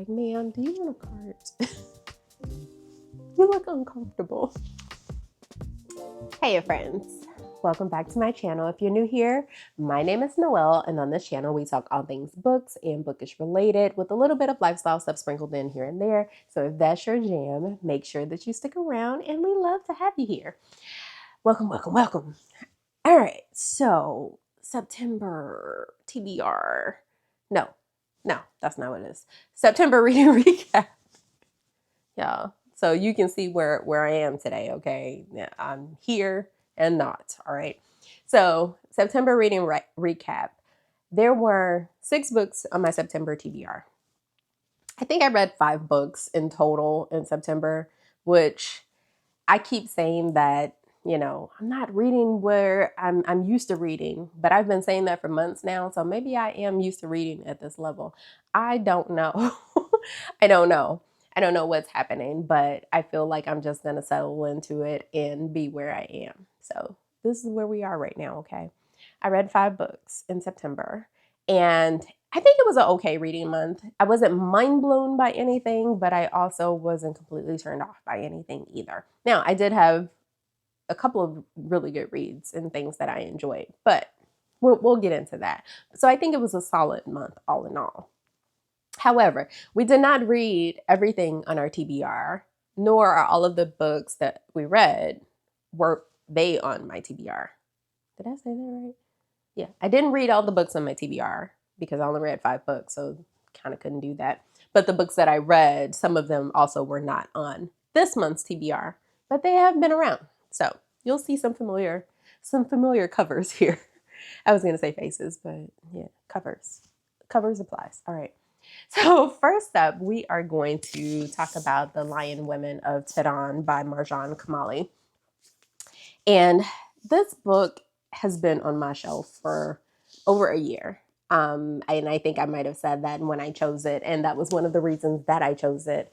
like, ma'am, do you want a cart? You look uncomfortable. Hey friends, welcome back to my channel. If you're new here, my name is Noelle, and on this channel we talk all things books and bookish related with a little bit of lifestyle stuff sprinkled in here and there. So if that's your jam, make sure that you stick around, and we love to have you here. Welcome, welcome, welcome. All right, so September TBR. No, that's not what it is. September reading recap. Yeah, so you can see where I am today, okay? Yeah, I'm here and not, all right? So September reading recap. There were 6 books on my September TBR. I think I read 5 books in total in September, which I keep saying that, you know, I'm not reading where I'm used to reading, but I've been saying that for months now. So maybe I am used to reading at this level. I don't know. I don't know. I don't know what's happening, but I feel like I'm just going to settle into it and be where I am. So this is where we are right now. Okay. I read 5 books in September, and I think it was an okay reading month. I wasn't mind blown by anything, but I also wasn't completely turned off by anything either. Now, I did have a couple of really good reads and things that I enjoyed, but we'll get into that. So I think it was a solid month all in all. However, we did not read everything on our TBR, nor are all of the books that we read were they on my TBR. Did I say that right? Yeah, I didn't read all the books on my TBR because I only read 5 books, so kind of couldn't do that. But the books that I read, some of them also were not on this month's TBR, but they have been around. So you'll see some familiar covers here. I was going to say faces, but yeah, covers. Covers applies. All right. So first up, we are going to talk about The Lion Women of Tehran by Marjane Kamali. And this book has been on my shelf for over a year. And I think I might have said that when I chose it. And that was one of the reasons that I chose it.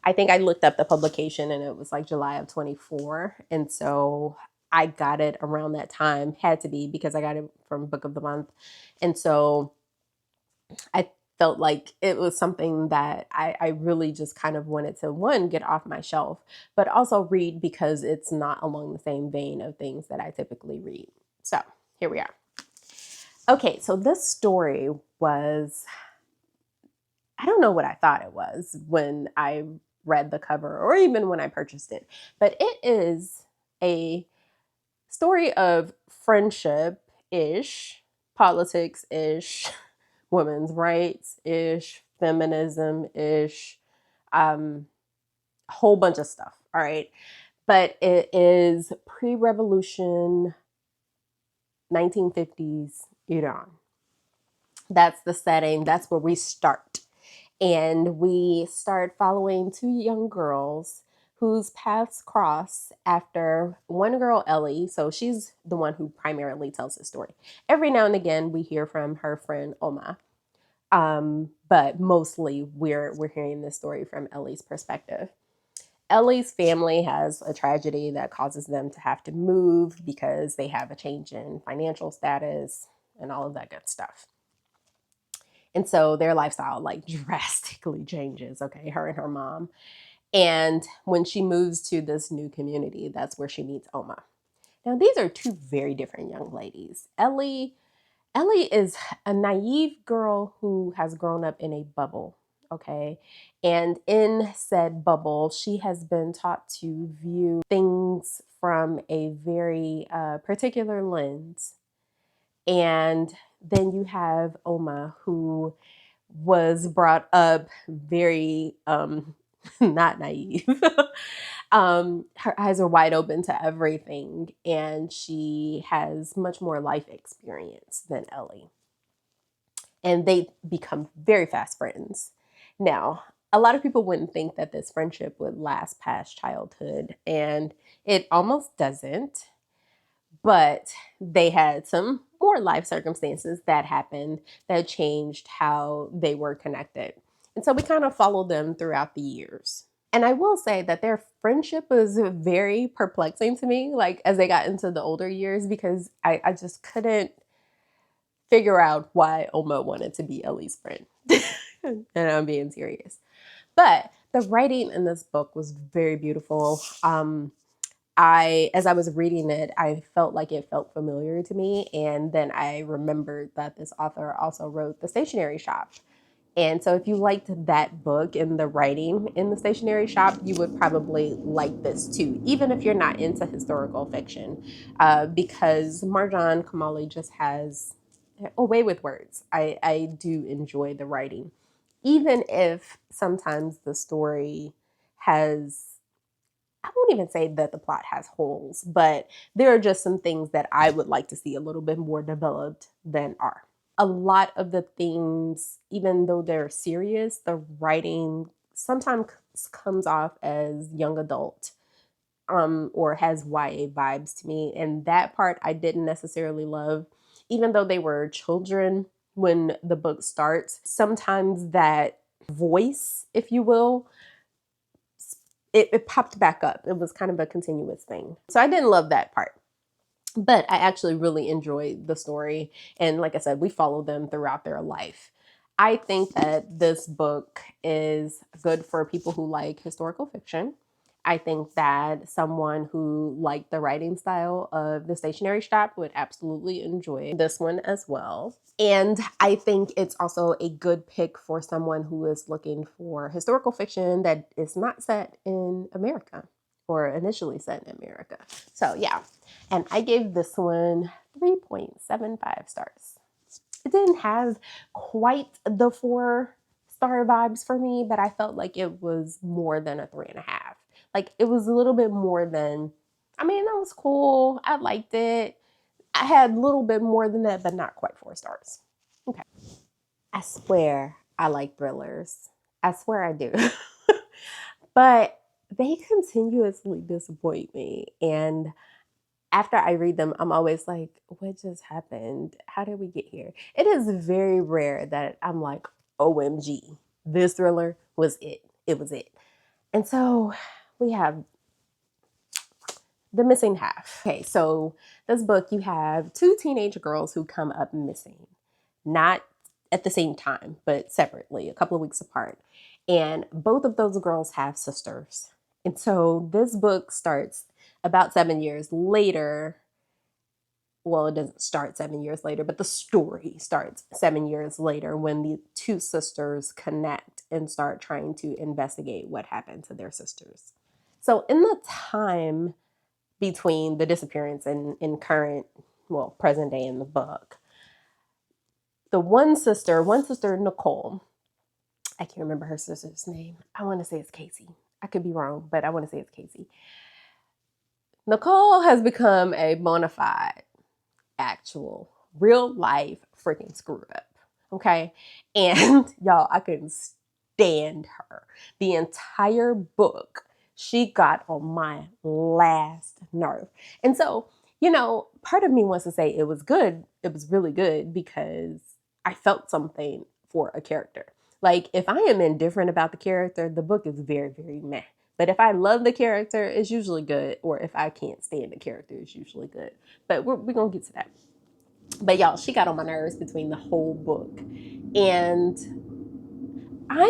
I think I looked up the publication and it was like July of 24. And so I got it around that time. Had to be because I got it from Book of the Month. And so I felt like it was something that I really just kind of wanted to, one, get off my shelf, but also read because it's not along the same vein of things that I typically read. So here we are. Okay, so this story was, I don't know what I thought it was when I read the cover or even when I purchased it, but it is a story of friendship-ish, politics-ish, women's rights-ish, feminism-ish, a whole bunch of stuff, all right? But it is pre-revolution 1950s Iran. That's the setting. That's where we start. And we start following 2 young girls whose paths cross after one girl, Ellie. So she's the one who primarily tells the story. Every now and again, we hear from her friend, Oma. But mostly we're hearing this story from Ellie's perspective. Ellie's family has a tragedy that causes them to have to move because they have a change in financial status and all of that good stuff. And so their lifestyle like drastically changes, okay, her and her mom. And when she moves to this new community, that's where she meets Oma. Now, these are 2 very different young ladies. Ellie is a naive girl who has grown up in a bubble, okay? And in said bubble, she has been taught to view things from a very particular lens. And then you have Oma, who was brought up very not naive. Her eyes are wide open to everything, and she has much more life experience than Ellie. And they become very fast friends. Now, a lot of people wouldn't think that this friendship would last past childhood, and it almost doesn't. But they had some more life circumstances that happened that changed how they were connected. And so we kind of followed them throughout the years. And I will say that their friendship was very perplexing to me, like as they got into the older years, because I just couldn't figure out why Oma wanted to be Ellie's friend. And I'm being serious. But the writing in this book was very beautiful. As I was reading it, I felt like it felt familiar to me. And then I remembered that this author also wrote The Stationery Shop. And so if you liked that book and the writing in The Stationery Shop, you would probably like this too, even if you're not into historical fiction, because Marjan Kamali just has a way with words. I do enjoy the writing, even if sometimes the story has, I won't even say that the plot has holes, but there are just some things that I would like to see a little bit more developed than are. A lot of the themes, even though they're serious, the writing sometimes comes off as young adult, or has YA vibes to me. And that part I didn't necessarily love, even though they were children when the book starts. Sometimes that voice, if you will, it popped back up. It was kind of a continuous thing. So I didn't love that part. But I actually really enjoyed the story. And like I said, we follow them throughout their life. I think that this book is good for people who like historical fiction. I think that someone who liked the writing style of The Stationery Shop would absolutely enjoy this one as well. And I think it's also a good pick for someone who is looking for historical fiction that is not set in America or initially set in America. So yeah, and I gave this one 3.75 stars. It didn't have quite the 4-star vibes for me, but I felt like it was more than a 3.5. Like it was a little bit more than, I mean, that was cool. I liked it. I had a little bit more than that, but not quite 4 stars. Okay. I swear I like thrillers. I swear I do. But they continuously disappoint me. And after I read them, I'm always like, what just happened? How did we get here? It is very rare that I'm like, OMG, this thriller was it. It was it. And so we have the missing half. Okay, so this book, you have 2 teenage girls who come up missing, not at the same time, but separately, a couple of weeks apart. And both of those girls have sisters. And so this book starts about 7 years later. Well, it doesn't start 7 years later, but the story starts 7 years later when the 2 sisters connect and start trying to investigate what happened to their sisters. So in the time between the disappearance and in current, well, present day in the book, the one sister, Nicole, I can't remember her sister's name. I want to say it's Casey. I could be wrong, but I want to say it's Casey. Nicole has become a bona fide, actual, real life freaking screw up. Okay. And y'all, I couldn't stand her. The entire book, she got on my last nerve. And so, part of me wants to say it was good. It was really good because I felt something for a character. Like if I am indifferent about the character, the book is very, very meh. But if I love the character, it's usually good. Or if I can't stand the character, it's usually good. But we're going to get to that. But y'all, she got on my nerves between the whole book. And I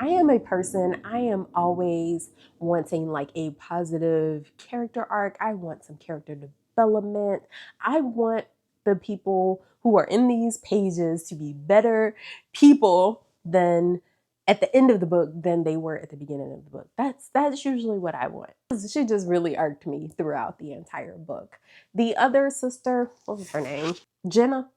am a person, I am always wanting like a positive character arc. I want some character development. I want the people who are in these pages to be better people than at the end of the book than they were at the beginning of the book. That's usually what I want. She just really irked me throughout the entire book. The other sister, what was her name? Jenna,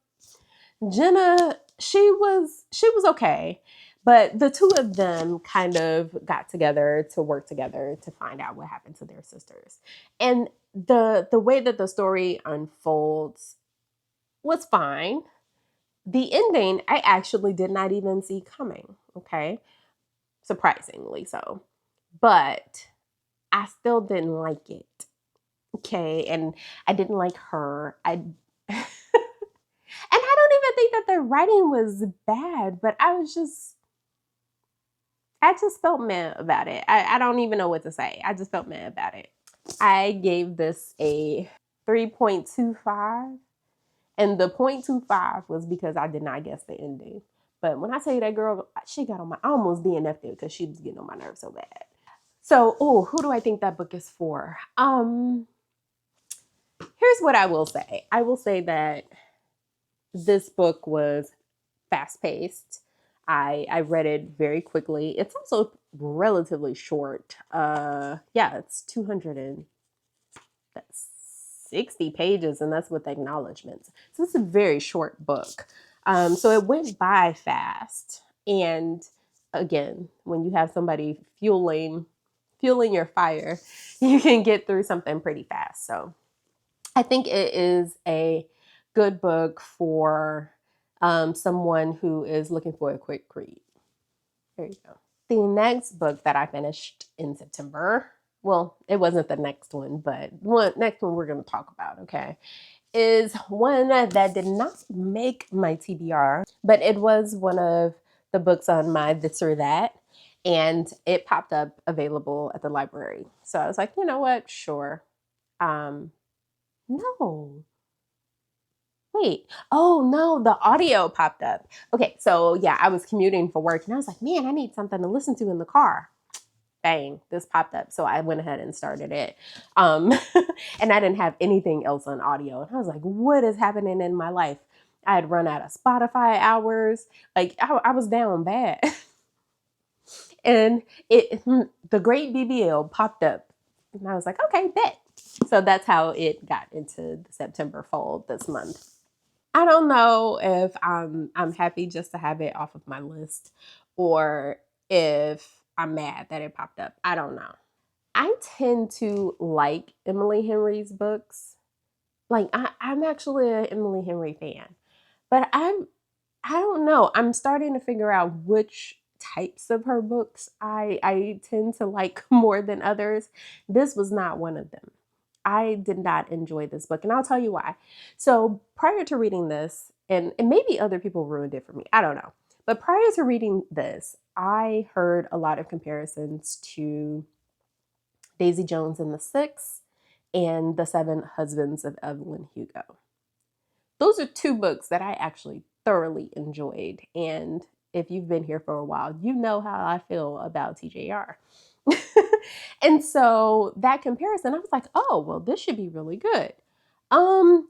she was okay, but the 2 of them kind of got together to work together to find out what happened to their sisters. And the way that the story unfolds was fine. The ending I actually did not even see coming, okay? Surprisingly so. But I still didn't like it. Okay, and I didn't like her. And I don't even think that the writing was bad, but I just felt mad about it. I don't even know what to say. I just felt mad about it. I gave this a 3.25, and the 0.25 was because I did not guess the ending. But when I tell you that girl, she got on my, I almost DNF'd it because she was getting on my nerves so bad. So, oh, who do I think that book is for? Here's what I will say. I will say that this book was fast paced. I read it very quickly. It's also relatively short. Yeah, it's 260 pages, and that's with acknowledgments. So it's a very short book. So it went by fast. And again, when you have somebody fueling your fire, you can get through something pretty fast. So I think it is a good book for someone who is looking for a quick read. There you go. The next book that I finished in September, well, it wasn't the next one, but next one we're going to talk about, okay, is one that did not make my TBR, but it was one of the books on my this or that, and it popped up available at the library. So I was like, you know what, sure. No. Wait. Oh no, the audio popped up. Okay, so yeah, I was commuting for work and I was like, man, I need something to listen to in the car. Bang, this popped up. So I went ahead and started it. Um, and I didn't have anything else on audio. And I was like, what is happening in my life? I had run out of Spotify hours. Like I was down bad. And the great BBL popped up. And I was like, okay, bet. So that's how it got into the September fold this month. I don't know if I'm happy just to have it off of my list or if I'm mad that it popped up. I don't know. I tend to like Emily Henry's books. Like I'm actually an Emily Henry fan, but I don't know. I'm starting to figure out which types of her books I tend to like more than others. This was not one of them. I did not enjoy this book, and I'll tell you why. So prior to reading this, and maybe other people ruined it for me, I don't know. But prior to reading this, I heard a lot of comparisons to Daisy Jones and the Six and The Seven Husbands of Evelyn Hugo. Those are two books that I actually thoroughly enjoyed. And if you've been here for a while, you know how I feel about TJR. And so that comparison, I was like, oh, well, this should be really good. I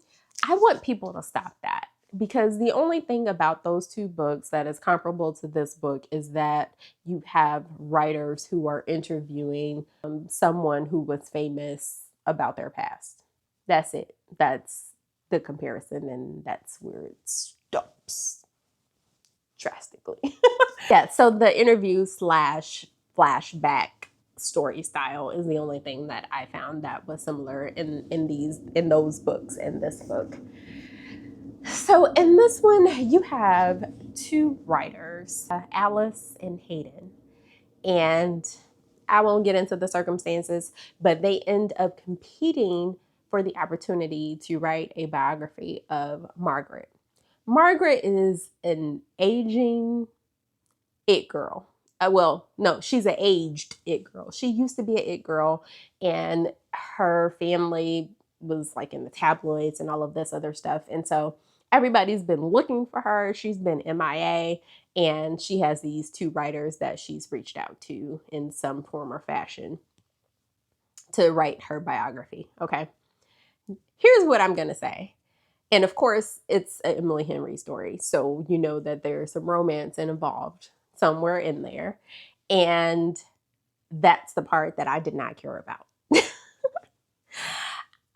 want people to stop that because the only thing about those two books that is comparable to this book is that you have writers who are interviewing someone who was famous about their past. That's it. That's the comparison, and that's where it stops drastically. Yeah, so the interview slash flashback story style is the only thing that I found that was similar in those books and this book. So in this one, you have two writers, Alice and Hayden, and I won't get into the circumstances, but they end up competing for the opportunity to write a biography of Margaret. Margaret is an aging it girl. Well, no, she's an aged it girl. She used to be an it girl, and her family was like in the tabloids and all of this other stuff. And so everybody's been looking for her. She's been MIA, and she has these two writers that she's reached out to in some form or fashion to write her biography. Okay. Here's what I'm going to say. And of course, it's an Emily Henry story. So you know that there's some romance involved somewhere in there. And that's the part that I did not care about.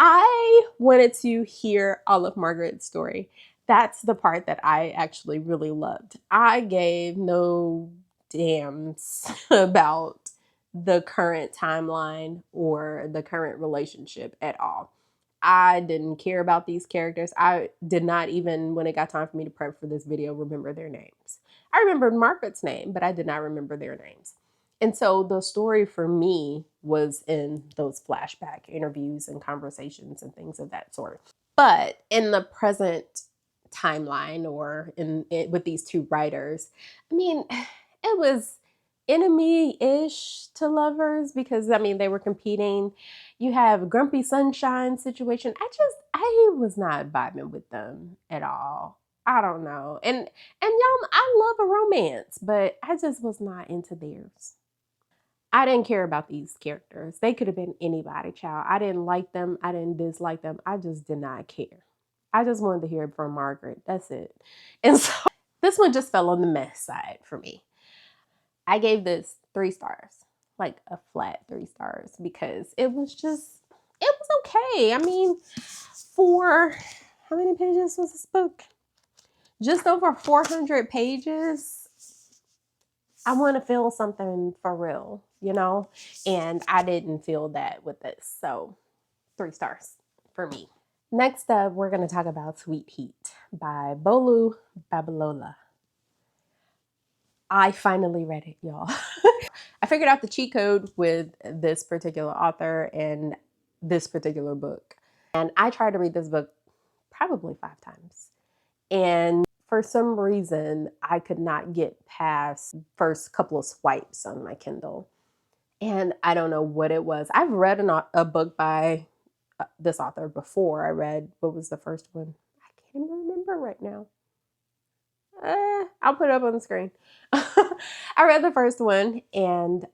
I wanted to hear all of Margaret's story. That's the part that I actually really loved. I gave no damns about the current timeline or the current relationship at all. I didn't care about these characters. I did not even, when it got time for me to prep for this video, remember their names. I remembered Margaret's name, but I did not remember their names. And so the story for me was in those flashback interviews and conversations and things of that sort. But in the present timeline or with these two writers, I mean, it was enemy-ish to lovers because, I mean, they were competing. You have Grumpy Sunshine situation. I was not vibing with them at all. I don't know. And y'all, I love a romance, but I just was not into theirs. I didn't care about these characters. They could have been anybody, child. I didn't like them. I didn't dislike them. I just did not care. I just wanted to hear it from Margaret. That's it. And so this one just fell on the mess side for me. I gave this 3 stars, like a flat 3 stars, because it was okay. I mean, for how many pages was this book? Just over 400 pages. I want to feel something for real, you know? And I didn't feel that with this. So 3 stars for me. Next up, we're going to talk about Sweet Heat by Bolu Babalola. I finally read it, y'all. I figured out the cheat code with this particular author and this particular book. And I tried to read this book probably 5 times. And for some reason, I could not get past the first couple of swipes on my Kindle. And I don't know what it was. I've read a book by this author before. I read, what was the first one? I can't even remember right now. I'll put it up on the screen. I read the first one and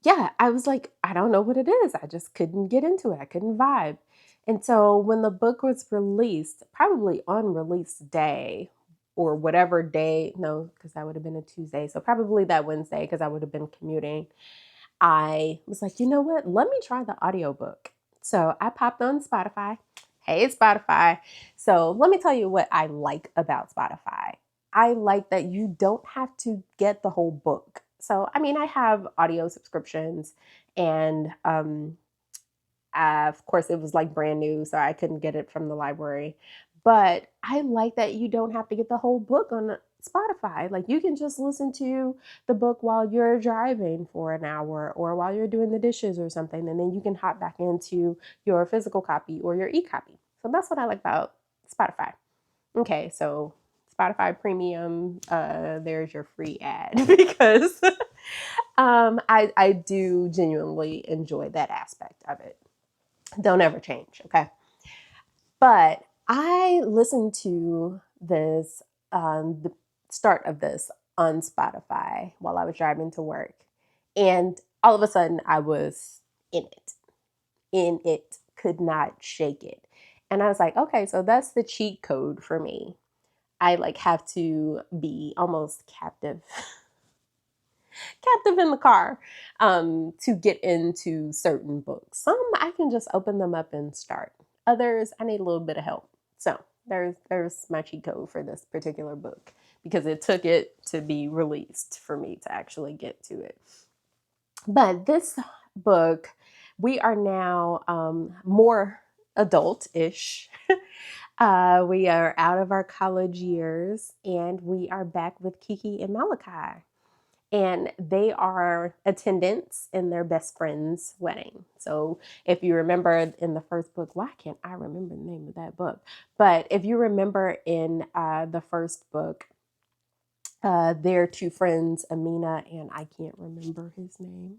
yeah, I was like, I don't know what it is. I just couldn't get into it. I couldn't vibe. And so when the book was released, probably on release day or whatever day, no, because that would have been a Tuesday. So probably that Wednesday, because I would have been commuting. I was like, you know what? Let me try the audiobook. So I popped on Spotify. Hey, Spotify. So let me tell you what I like about Spotify. I like that you don't have to get the whole book. So, I mean, I have audio subscriptions and of course, it was like brand new, so I couldn't get it from the library. But I like that you don't have to get the whole book on Spotify. Like you can just listen to the book while you're driving for an hour or while you're doing the dishes or something, and then you can hop back into your physical copy or your e-copy. So that's what I like about Spotify. Okay, so Spotify Premium, there's your free ad because I do genuinely enjoy that aspect of it. Don't ever change, okay? But I listened to this, the start of this on Spotify while I was driving to work. And all of a sudden, I was in it, could not shake it. And I was like, okay, so that's the cheat code for me. I like have to be almost captive in the car to get into certain books. Some I can just open them up and start. Others I need a little bit of help. So there's my cheat code for this particular book because it took it to be released for me to actually get to it. But this book, we are now more adult-ish. We are out of our college years and we are back with Kiki and Malachi. And they are attendants in their best friend's wedding. So if you remember in the first book, why can't I remember the name of that book? But if you remember in the first book, their two friends, Amina and I can't remember his name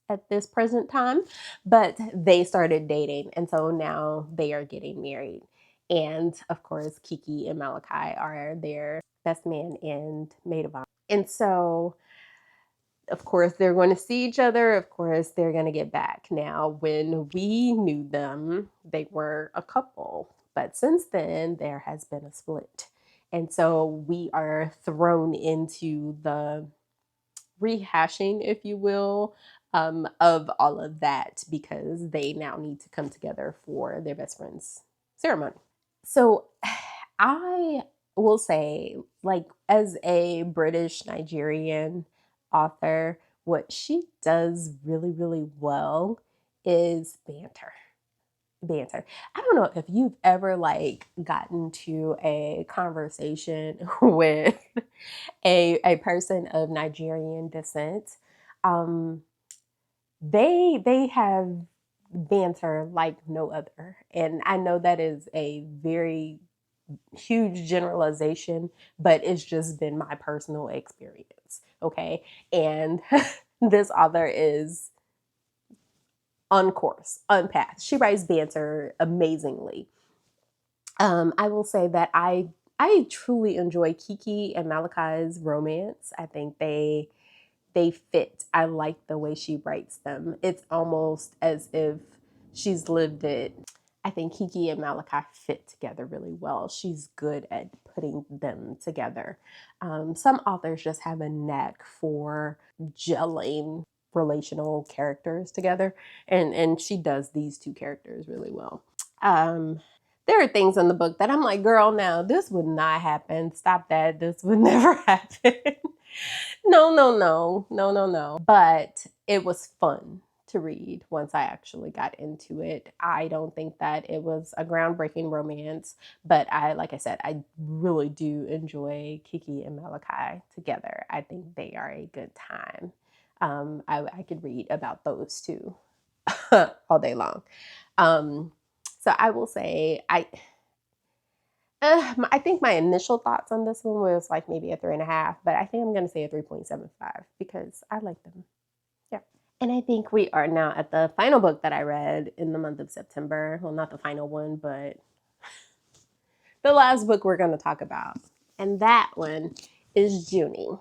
at this present time, but they started dating. And so now they are getting married. And of course, Kiki and Malachi are their best man and maid of honor. And so of course, they're going to see each other. Of course, they're going to get back. Now, when we knew them, they were a couple. But since then, there has been a split. And so we are thrown into the rehashing, if you will, of all of that because they now need to come together for their best friend's ceremony. So I will say, like, as a British Nigerian author, what she does really, really well is banter. Banter. I don't know if you've ever like gotten to a conversation with a person of Nigerian descent. Um, they have banter like no other. And I know that is a very huge generalization, but it's just been my personal experience. Okay. And this author is on course, on path. She writes banter amazingly. I will say that I truly enjoy Kiki and Malachi's romance. I think they fit. I like the way she writes them. It's almost as if she's lived it. I think Kiki and Malachi fit together really well. She's good at putting them together. Some authors just have a knack for gelling relational characters together, and she does these two characters really well. There are things in the book that I'm like, girl, now this would not happen. Stop that. This would never happen. No, no, no, no, no, no. But it was fun to read once I actually got into it. I don't think that it was a groundbreaking romance, but like I said, I really do enjoy Kiki and Malachi together. I think they are a good time. I could read about those two all day long. So I will say I think my initial thoughts on this one was like maybe a 3.5, but I think I'm going to say a 3.75 because I like them. Yeah. And I think we are now at the final book that I read in the month of September. Well, not the final one, but the last book we're going to talk about. And that one is Junie.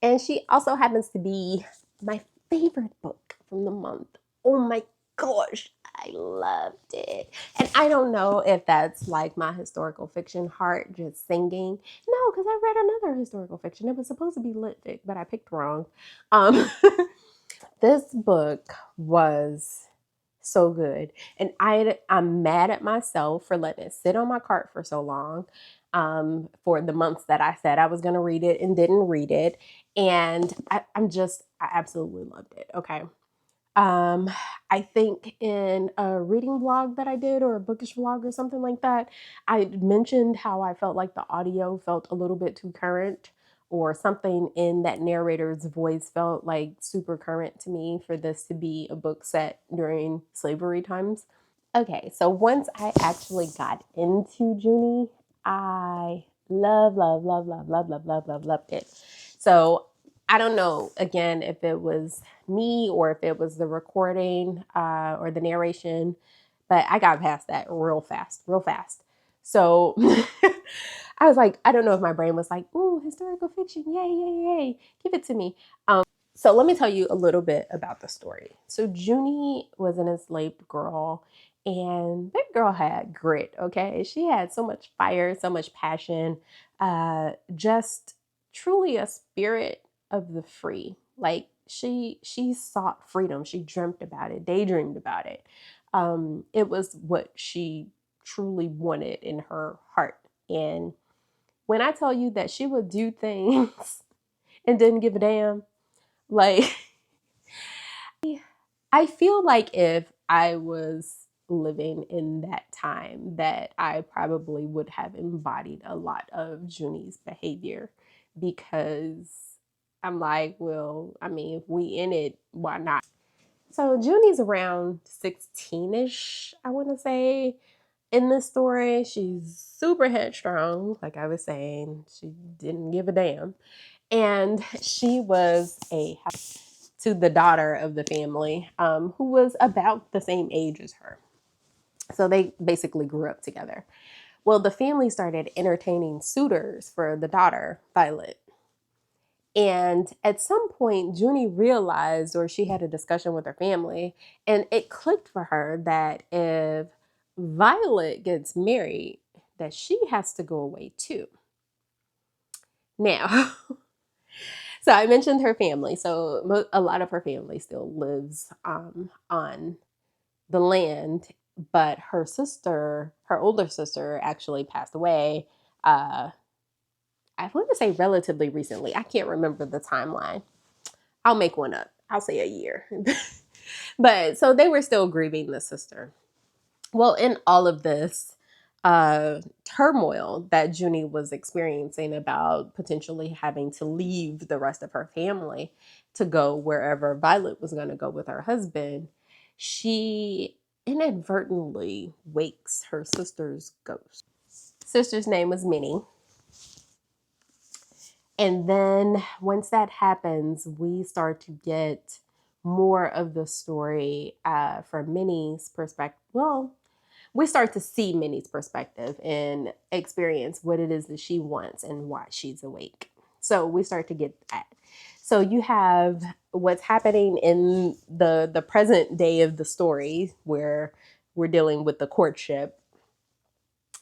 And she also happens to be my favorite book from the month. Oh my gosh, I loved it. And I don't know if that's like my historical fiction heart just singing. No, because I read another historical fiction. It was supposed to be lit fic, but I picked wrong. Um, this book was so good. And I'm mad at myself for letting it sit on my cart for so long, for the months that I said I was going to read it and didn't read it. And I absolutely loved it. Okay. Um, I think in a reading vlog that I did, or a bookish vlog or something like that, I mentioned how I felt like the audio felt a little bit too current, or something in that narrator's voice felt like super current to me for this to be a book set during slavery times. Okay, so once I actually got into Junie, I loved it. So I don't know, again, if it was me or if it was the recording or the narration, but I got past that real fast, real fast. So I was like, I don't know if my brain was like, ooh, historical fiction, yay, yay, yay, give it to me. So let me tell you a little bit about the story. So Junie was an enslaved girl, and that girl had grit, okay? She had so much fire, so much passion, just truly a spirit of the free. Like she sought freedom. She dreamt about it, daydreamed about it. It was what she truly wanted in her heart. And when I tell you that she would do things and didn't give a damn, like I feel like if I was living in that time, that I probably would have embodied a lot of Junie's behavior, because I'm like, well, I mean, if we in it, why not? So Junie's around 16-ish, I want to say, in this story. She's super headstrong, like I was saying. She didn't give a damn. And she was to the daughter of the family, who was about the same age as her. So they basically grew up together. Well, the family started entertaining suitors for the daughter, Violet. And at some point, Junie realized, or she had a discussion with her family, and it clicked for her that if Violet gets married, that she has to go away too. Now, so I mentioned her family. So a lot of her family still lives on the land, but her sister, her older sister, actually passed away. I want to say relatively recently. I can't remember the timeline. I'll make one up. I'll say a year. But so they were still grieving the sister. Well, in all of this turmoil that Junie was experiencing about potentially having to leave the rest of her family to go wherever Violet was going to go with her husband, she inadvertently wakes her sister's ghost. Sister's name was Minnie. And then once that happens, we start to get more of the story from Minnie's perspective. Well, we start to see Minnie's perspective and experience what it is that she wants and why she's awake. So we start to get that. So you have what's happening in the present day of the story, where we're dealing with the courtship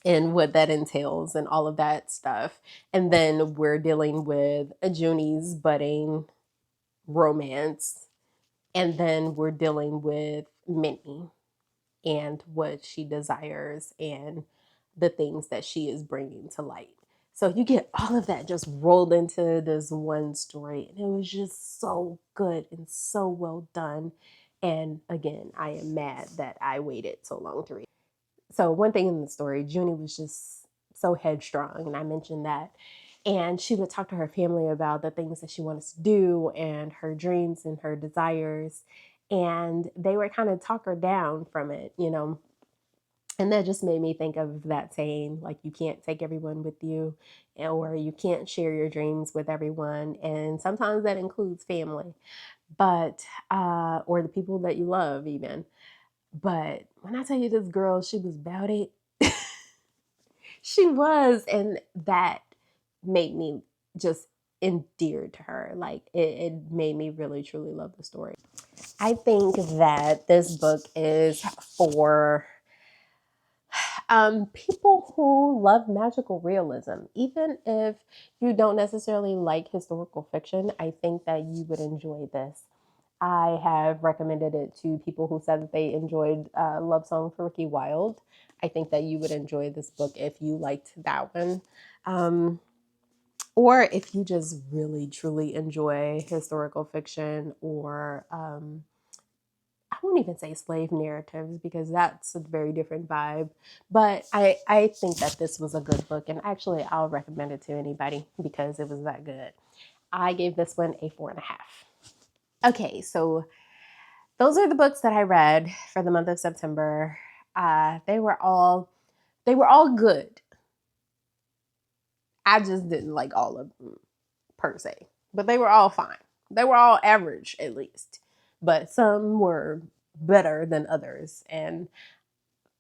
and what that entails and all of that stuff. And then we're dealing with a Junie's budding romance. And then we're dealing with Minnie and what she desires and the things that she is bringing to light. So you get all of that just rolled into this one story. And it was just so good and so well done. And again, I am mad that I waited so long to read. So one thing in the story, Junie was just so headstrong, and I mentioned that. And she would talk to her family about the things that she wanted to do and her dreams and her desires. And they would kind of talk her down from it, you know. And that just made me think of that saying, like, you can't take everyone with you, or you can't share your dreams with everyone. And sometimes that includes family, but, or the people that you love, even. But when I tell you this girl, she was about it. She was. And that made me just endeared to her. Like, it made me really, truly love the story. I think that this book is for people who love magical realism. Even if you don't necessarily like historical fiction, I think that you would enjoy this. I have recommended it to people who said that they enjoyed Love Song for Ricky Wilde. I think that you would enjoy this book if you liked that one. Or if you just really, truly enjoy historical fiction, or I won't even say slave narratives, because that's a very different vibe. But I think that this was a good book. And actually, I'll recommend it to anybody because it was that good. I gave this one a 4.5. Okay, so those are the books that I read for the month of September. They were all good. I just didn't like all of them per se, but they were all fine. They were all average, at least, but some were better than others. And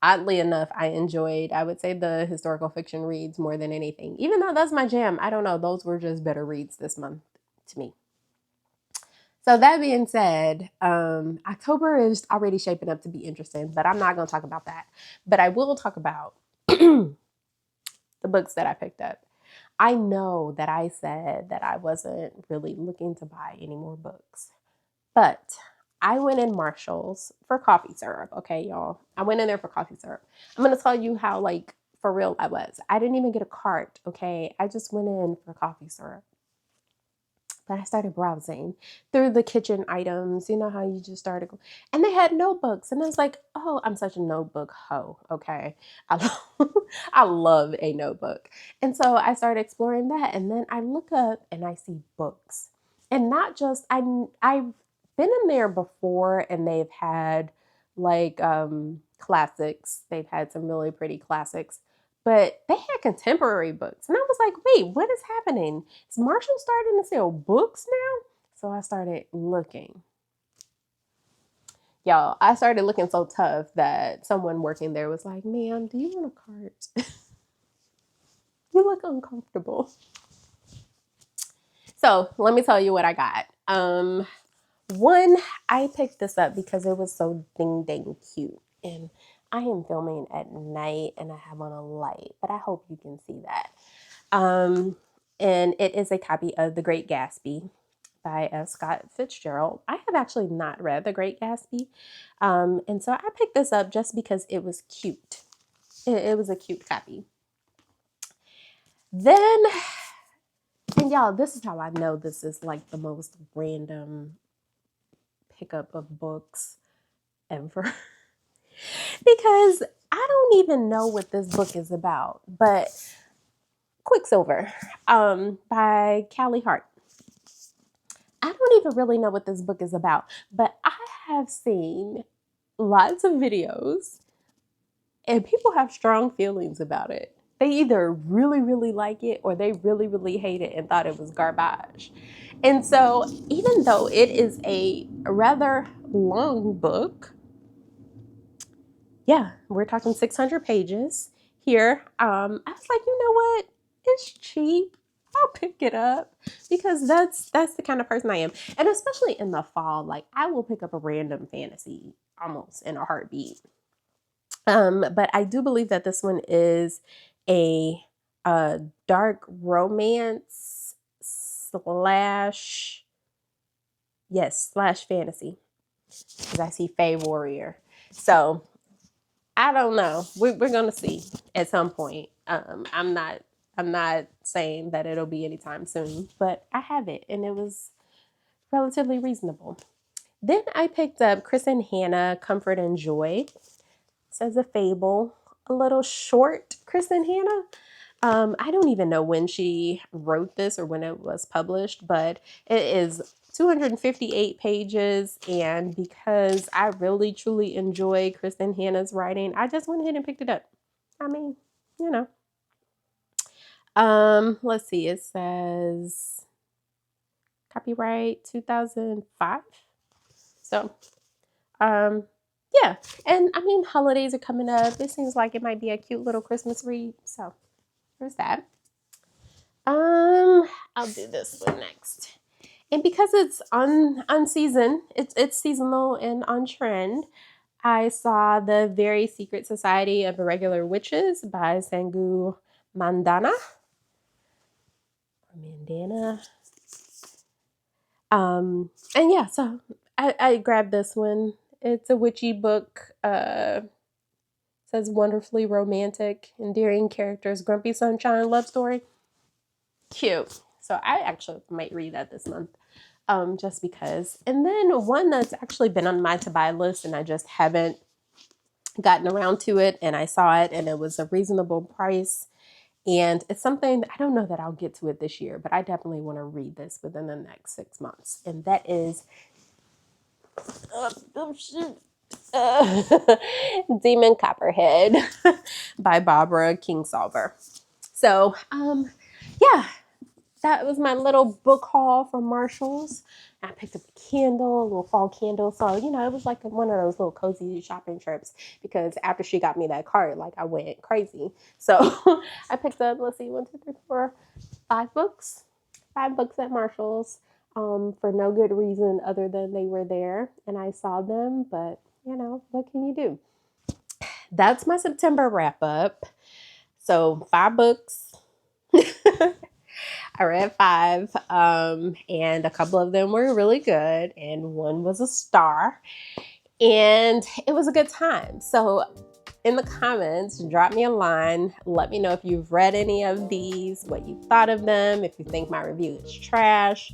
oddly enough, I would say, the historical fiction reads more than anything, even though that's my jam. I don't know. Those were just better reads this month to me. So that being said, October is already shaping up to be interesting, but I'm not going to talk about that. But I will talk about the books that I picked up. I know that I said that I wasn't really looking to buy any more books, but I went in Marshall's for coffee syrup. Okay, y'all. I went in there for coffee syrup. I'm going to tell you how, like, for real I was. I didn't even get a cart. Okay. I just went in for coffee syrup. But I started browsing through the kitchen items. You know how you just started, and they had notebooks, and I was like, "Oh, I'm such a notebook hoe." Okay, I love a notebook, and so I started exploring that, and then I look up and I see books, and not just I've been in there before, and they've had like classics. They've had some really pretty classics. But they had contemporary books. And I was like, wait, what is happening? Is Marshall starting to sell books now? So I started looking. Y'all, I started looking so tough that someone working there was like, ma'am, do you want a cart? You look uncomfortable. So let me tell you what I got. One, I picked this up because it was so ding dang cute. And I am filming at night and I have on a light, but I hope you can see that. And it is a copy of The Great Gatsby by Scott Fitzgerald. I have actually not read The Great Gatsby. And so I picked this up just because it was cute. It was a cute copy. Then, and y'all, this is how I know this is like the most random pickup of books ever. Because I don't even know what this book is about, but Quicksilver by Callie Hart. I don't even really know what this book is about, but I have seen lots of videos and people have strong feelings about it. They either really, really like it or they really, really hate it and thought it was garbage. And so even though it is a rather long book, yeah, we're talking 600 pages here. I was like, you know what? It's cheap. I'll pick it up because that's the kind of person I am. And especially in the fall, like I will pick up a random fantasy almost in a heartbeat. But I do believe that this one is a, a dark romance slash, yes, slash fantasy. Because I see Fae Warrior. So I don't know. We're gonna see at some point. I'm not saying that it'll be anytime soon, but I have it and it was relatively reasonable. Then I picked up Chris and Hannah, Comfort and Joy. It says a fable, a little short. Chris and Hannah. I don't even know when she wrote this or when it was published, but it is 258 pages. And because I really truly enjoy Kristen Hannah's writing, I just went ahead and picked it up. I mean, you know. Let's see. It says copyright 2005. So, yeah. And I mean, holidays are coming up. It seems like it might be a cute little Christmas read. So, there's that. I'll do this one next. And because it's on season, it's seasonal and on trend, I saw The Very Secret Society of Irregular Witches by Sangu Mandana. Mandana. And yeah, so I grabbed this one. It's a witchy book. Says wonderfully romantic, endearing characters, grumpy sunshine love story. Cute. So I actually might read that this month. Just because. And then one that's actually been on my to buy list and I just haven't gotten around to it, and I saw it and it was a reasonable price. And it's something I don't know that I'll get to it this year, but I definitely want to read this within the next 6 months. And that is Demon Copperhead by Barbara Kingsolver. So, yeah, that was my little book haul from Marshall's. I picked up a candle, a little fall candle. So, you know, it was like one of those little cozy shopping trips because after she got me that card, like I went crazy. So I picked up, let's see, 1, 2, 3, 4, 5 books. 5 books at Marshall's for no good reason other than they were there and I saw them. But, you know, what can you do? That's my September wrap up. So 5 books. I read 5, and a couple of them were really good, and one was a star, and it was a good time. So in the comments, drop me a line. Let me know if you've read any of these, what you thought of them, if you think my review is trash.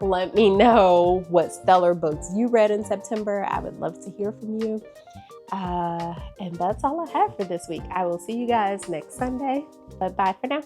Let me know what stellar books you read in September. I would love to hear from you. And that's all I have for this week. I will see you guys next Sunday, but bye for now.